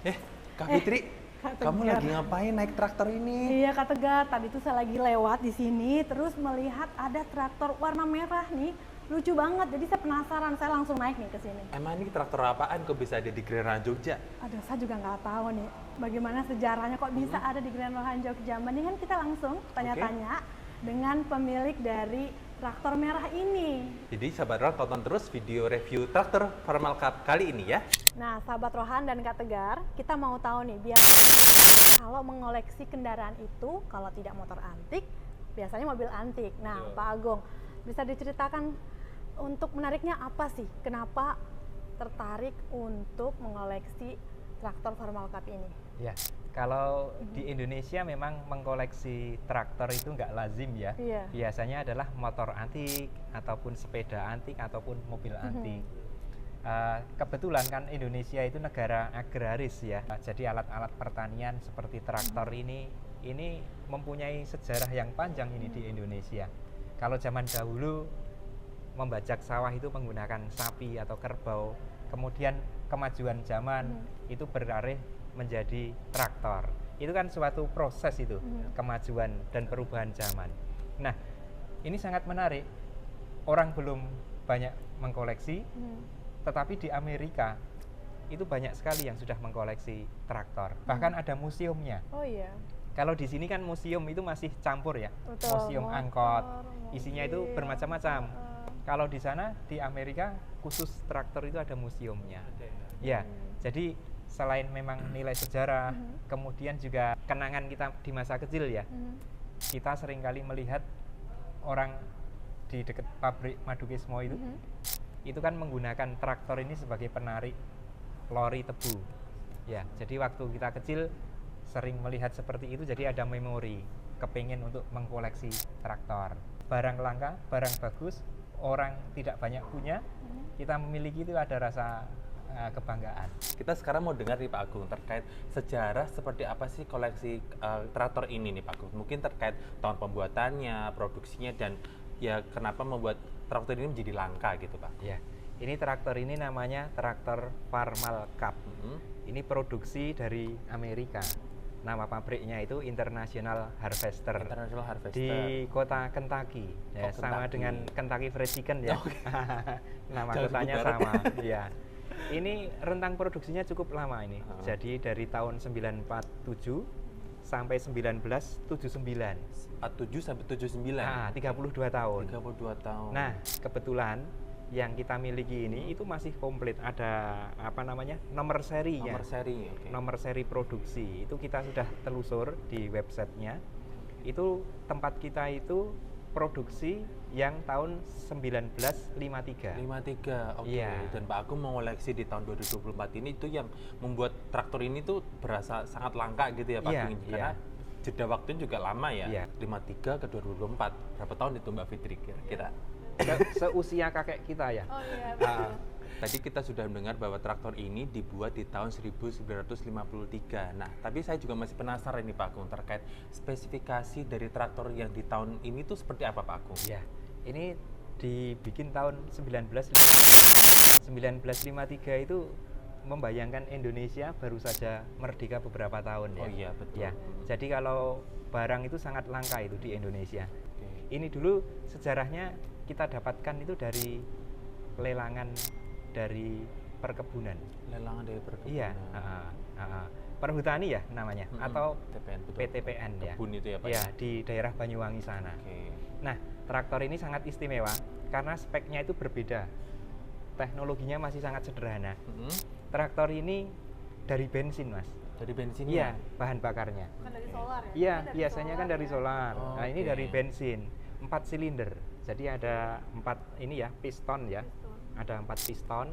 Eh, Kak Fitri, Kak kamu Tegar. lagi ngapain naik traktor ini? Iya Kak Tegar, tadi tuh saya lagi lewat di sini, terus melihat ada traktor warna merah nih, lucu banget. Jadi saya penasaran, saya langsung naik nih ke sini. Emang ini traktor apaan kok bisa ada di Grand Raya Jogja? Aduh, saya juga nggak tahu nih, bagaimana sejarahnya kok bisa ada di Grand Rohan Jogja. Mendingan kita langsung tanya-tanya dengan pemilik dari traktor merah ini. Jadi sahabat Rohan tonton terus video review traktor Farmal Cup kali ini ya. Nah, sahabat Rohan dan Kak Tegar, kita mau tahu nih, biar kalau mengoleksi kendaraan itu, kalau tidak motor antik, biasanya mobil antik. Nah, Betul. Pak Agung, bisa diceritakan untuk menariknya apa sih? Kenapa tertarik untuk mengoleksi traktor Farmal Cup ini? Ya, kalau di Indonesia memang mengkoleksi traktor itu nggak lazim ya. Iya. Biasanya adalah motor antik, ataupun sepeda antik, ataupun mobil antik. Kebetulan kan Indonesia itu negara agraris ya. Jadi alat-alat pertanian seperti traktor ini mempunyai sejarah yang panjang ini di Indonesia. Kalau zaman dahulu membajak sawah itu menggunakan sapi atau kerbau. Kemudian kemajuan zaman itu beralih menjadi traktor. Itu kan suatu proses itu, kemajuan dan perubahan zaman. Nah, ini sangat menarik. Orang belum banyak mengkoleksi, tetapi di Amerika itu banyak sekali yang sudah mengkoleksi traktor. Bahkan ada museumnya. Oh iya. Kalau di sini kan museum itu masih campur ya. Betul, Museum motor, angkot, isinya itu mobil. bermacam-macam. Kalau di sana di Amerika khusus traktor itu ada museumnya. Ya, jadi selain memang nilai sejarah, kemudian juga kenangan kita di masa kecil ya. Kita seringkali melihat orang di dekat pabrik Madukismo itu kan menggunakan traktor ini sebagai penarik lori tebu. Ya, jadi waktu kita kecil sering melihat seperti itu, jadi ada memori, kepingin untuk mengkoleksi traktor. Barang langka, barang bagus, orang tidak banyak punya, kita memiliki itu ada rasa kebanggaan. Kita sekarang mau dengar nih Pak Agung terkait sejarah seperti apa sih koleksi traktor ini nih Pak Agung. Mungkin terkait tahun pembuatannya, produksinya, dan ya kenapa membuat traktor ini menjadi langka gitu Pak. Ya, ini traktor ini namanya traktor Farmal Cup. Ini produksi dari Amerika. Nama pabriknya itu International Harvester. International Harvester. Di kota Kentucky. Ya, Oh, sama Kentucky. dengan Kentucky Fried Chicken ya. Nama Jauh kotanya lebih barat. sama. Ya. Ini rentang produksinya cukup lama ini. Jadi dari tahun 947 sampai 1979. 47 sampai 79. 32 tahun. 32 tahun. Nah, kebetulan yang kita miliki ini itu masih komplit, ada apa namanya, nomor serinya, nomor seri, oke. nomor seri produksi itu kita sudah telusur di websitenya. Itu tempat kita itu produksi yang tahun 1953. 53, oke. Iya. Dan Pak Agung mengoleksi di tahun 2024 ini itu yang membuat traktor ini tuh berasa sangat langka gitu ya Pak Iya, Agung. iya. Karena jeda waktunya juga lama ya. Iya. 53 ke 2024. Berapa tahun itu Mbak Fitri kira-kira? Seusia kakek kita ya. Oh iya, Ah, Tadi kita sudah mendengar bahwa traktor ini dibuat di tahun 1953. Nah, tapi saya juga masih penasaran nih Pak Agung terkait spesifikasi dari traktor yang di tahun ini tuh seperti apa Pak Agung? ya, ini dibikin tahun 1953 itu membayangkan Indonesia baru saja merdeka beberapa tahun ya. Oh iya, betul. Ya, jadi kalau barang itu sangat langka itu di Indonesia. Oke. Ini dulu sejarahnya kita dapatkan itu dari lelangan dari perkebunan. Lelangan dari perkebunan. Iya, perhutani ya namanya, atau TPN, betul. PTPN ya. Kebun itu ya Pak? Ya, di daerah Banyuwangi sana. Oke. Nah, traktor ini sangat istimewa karena speknya itu berbeda. Teknologinya masih sangat sederhana. Traktor ini dari bensin, Mas. Dari bensinnya? Iya, bahan bakarnya. Bukan dari solar ya? Iya, Ini dari biasanya kan solar dari ya? solar. Oh, Nah, ini oke. dari bensin, 4 silinder. Jadi ada 4 ini ya, piston ya. Ada 4 piston.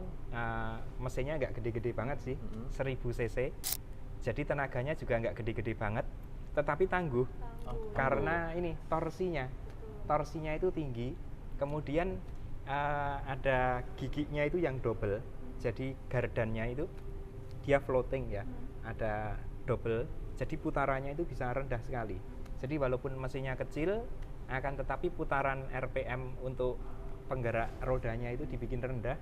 Mesinnya nggak gede-gede banget sih, 1000 cc. Jadi tenaganya juga nggak gede-gede banget, tetapi tangguh. Oh, Karena ini torsinya itu tinggi. Kemudian ada giginya itu yang double. Jadi gardannya itu dia floating ya, ada double. Jadi putarannya itu bisa rendah sekali. Jadi walaupun mesinnya kecil, akan tetapi putaran RPM untuk penggerak rodanya itu dibikin rendah,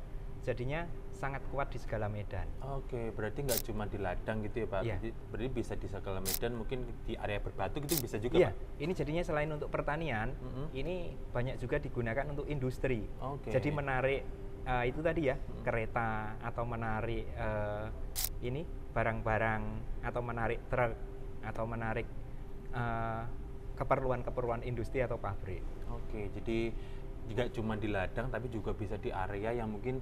jadinya sangat kuat di segala medan. Oke, berarti nggak cuma di ladang gitu ya Pak? Iya. Berarti bisa di segala medan, mungkin di area berbatu gitu bisa juga Iya, Pak? ini jadinya selain untuk pertanian, ini banyak juga digunakan untuk industri. Oke. Jadi menarik itu tadi ya, kereta atau menarik ini barang-barang atau menarik truk atau menarik keperluan-keperluan industri atau pabrik. Oke, jadi juga cuma di ladang tapi juga bisa di area yang mungkin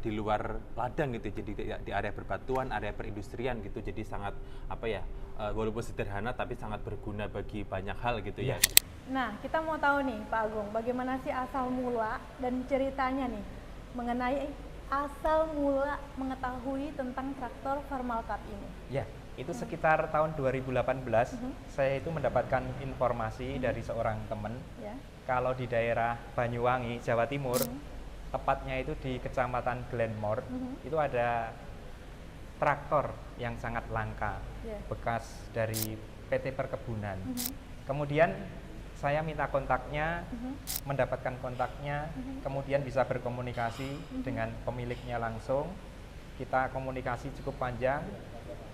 di luar ladang gitu. Jadi di area berbatuan, area perindustrian gitu. Jadi sangat apa ya, walaupun sederhana tapi sangat berguna bagi banyak hal gitu ya. Nah, kita mau tahu nih Pak Agung, bagaimana sih asal mula dan ceritanya nih mengenai asal mula mengetahui tentang traktor Farmal Cup ini? Ya, itu sekitar tahun 2018 saya itu mendapatkan informasi dari seorang teman. Ya. Kalau di daerah Banyuwangi, Jawa Timur, tepatnya itu di Kecamatan Glenmore, itu ada traktor yang sangat langka, bekas dari PT Perkebunan. Kemudian saya minta kontaknya, mendapatkan kontaknya, kemudian bisa berkomunikasi dengan pemiliknya langsung. Kita komunikasi cukup panjang,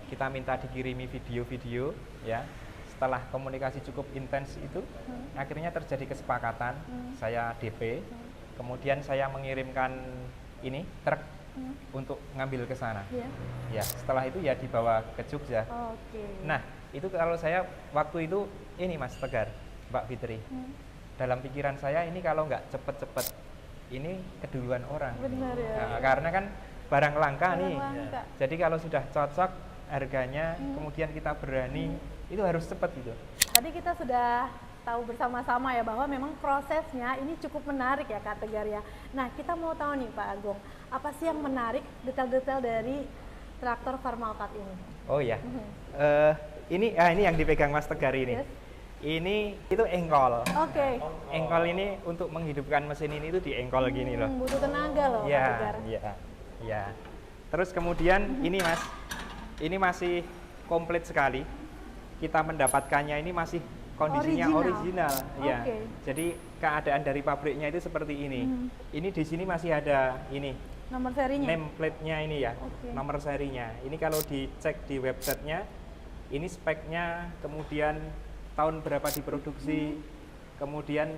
kita minta dikirimi video-video, ya. Setelah komunikasi cukup intens itu, akhirnya terjadi kesepakatan, saya DP, kemudian saya mengirimkan ini truk untuk ngambil ke sana. Ya, setelah itu ya dibawa ke Jogja. Nah, itu kalau saya waktu itu ini Mas Tegar, Mbak Fitri, dalam pikiran saya ini kalau nggak cepet-cepet, ini keduluan orang. Benar ya. Nah, karena kan barang langka Barang nih. langka. Jadi kalau sudah cocok harganya, kemudian kita berani, itu harus cepat gitu. Tadi kita sudah tahu bersama-sama ya bahwa memang prosesnya ini cukup menarik ya Kak Tegar ya. Nah, kita mau tahu nih Pak Agung, apa sih yang menarik detail-detail dari traktor Farmal Cup ini? Oh ya, ini yang dipegang Mas Tegar ini. Yes. Ini itu engkol. Oke. Engkol ini untuk menghidupkan mesin ini itu diengkol gini loh. Butuh tenaga loh Kak Ya, Tegar. ya. Terus kemudian ini Mas, ini masih komplit sekali. Kita mendapatkannya ini masih kondisinya original. Ya. Oke. Jadi keadaan dari pabriknya itu seperti ini. Ini di sini masih ada ini Nomor serinya? nameplate-nya ini ya, Oke. nomor serinya. Ini kalau dicek di websitenya, ini speknya, kemudian tahun berapa diproduksi, kemudian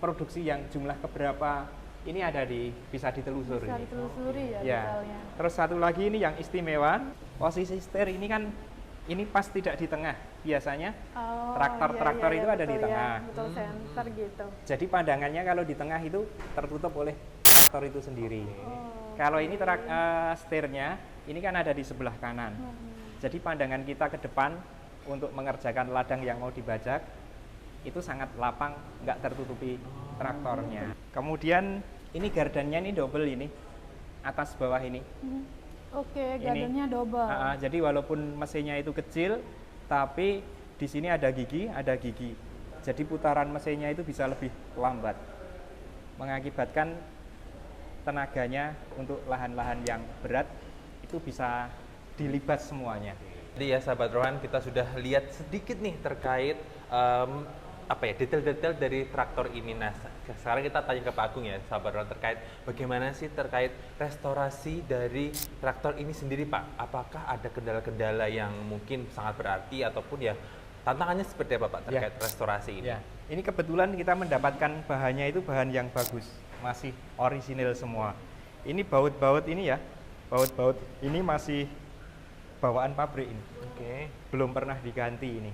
produksi yang jumlah keberapa, ini ada bisa ditelusuri. Bisa ditelusuri ya, Ya. detailnya. Terus satu lagi ini yang istimewa, posisi setir ini kan ini pas tidak di tengah. Biasanya Oh, traktor-traktor itu ada di betul tengah. Ya, betul center gitu. Jadi pandangannya kalau di tengah itu tertutup oleh traktor itu sendiri. Kalau ini setirnya, ini kan ada di sebelah kanan. Jadi pandangan kita ke depan untuk mengerjakan ladang yang mau dibajak, itu sangat lapang, nggak tertutupi traktornya. Kemudian ini gardannya ini double ini, atas bawah ini. Oke, gardennya double. Jadi walaupun mesinnya itu kecil, tapi di sini ada gigi. Jadi putaran mesinnya itu bisa lebih lambat, mengakibatkan tenaganya untuk lahan-lahan yang berat itu bisa dilibas semuanya. Jadi ya sahabat Rohan, kita sudah lihat sedikit nih terkait detail-detail dari traktor ini. Nah, sekarang kita tanya ke Pak Agung ya, sahabat Rohan, terkait bagaimana sih terkait restorasi dari traktor ini sendiri Pak? Apakah ada kendala-kendala yang mungkin sangat berarti ataupun ya tantangannya seperti apa Pak terkait restorasi ini? Ya, ini kebetulan kita mendapatkan bahannya itu bahan yang bagus, masih orisinil semua. Ini baut-baut ini ya, baut-baut ini masih bawaan pabrik ini. Oke. Belum pernah diganti ini.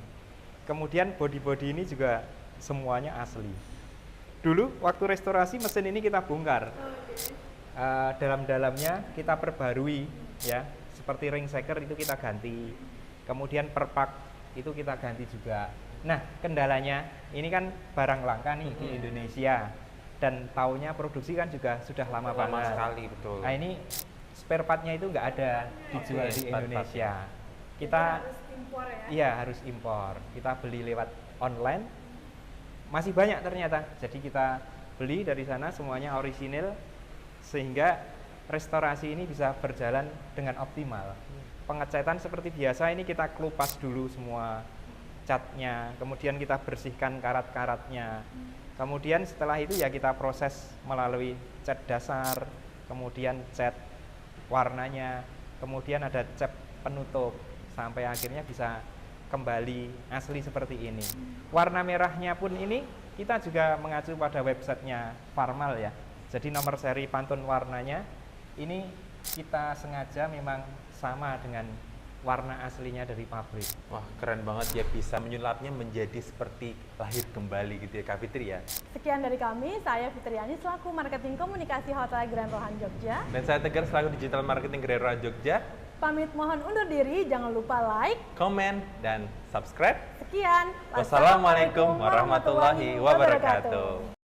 Kemudian bodi-bodi ini juga semuanya asli. Dulu waktu restorasi mesin ini kita bongkar. Dalam-dalamnya kita perbarui ya, seperti ring shaker itu kita ganti. Kemudian perpak itu kita ganti juga. Nah, kendalanya ini kan barang langka nih di Indonesia dan tahunnya produksi kan juga sudah lama banget. Sekali, betul. Nah, ini spare partnya itu nggak ada dijual di Indonesia. Kita harus impor ya? Iya, harus impor. Kita beli lewat online. Masih banyak ternyata. Jadi kita beli dari sana semuanya orisinil sehingga restorasi ini bisa berjalan dengan optimal. Pengecatan seperti biasa ini kita kelupas dulu semua catnya, kemudian kita bersihkan karat-karatnya. Kemudian setelah itu ya kita proses melalui cat dasar, kemudian cat warnanya, kemudian ada cat penutup, sampai akhirnya bisa kembali asli seperti ini. Warna merahnya pun ini kita juga mengacu pada websitenya Farmal ya. Jadi nomor seri pantun warnanya ini kita sengaja memang sama dengan warna aslinya dari pabrik. Wah, keren banget ya, bisa menyulapnya menjadi seperti lahir kembali gitu ya Kak Fitri ya. Sekian dari kami, saya Fitriani selaku Marketing Komunikasi Hotel Grand Rohan Jogja. Dan saya Tegar selaku Digital Marketing Grand Rohan Jogja. Pamit mohon undur diri, jangan lupa like, Komen, dan subscribe. sekian. Wassalamualaikum warahmatullahi wabarakatuh.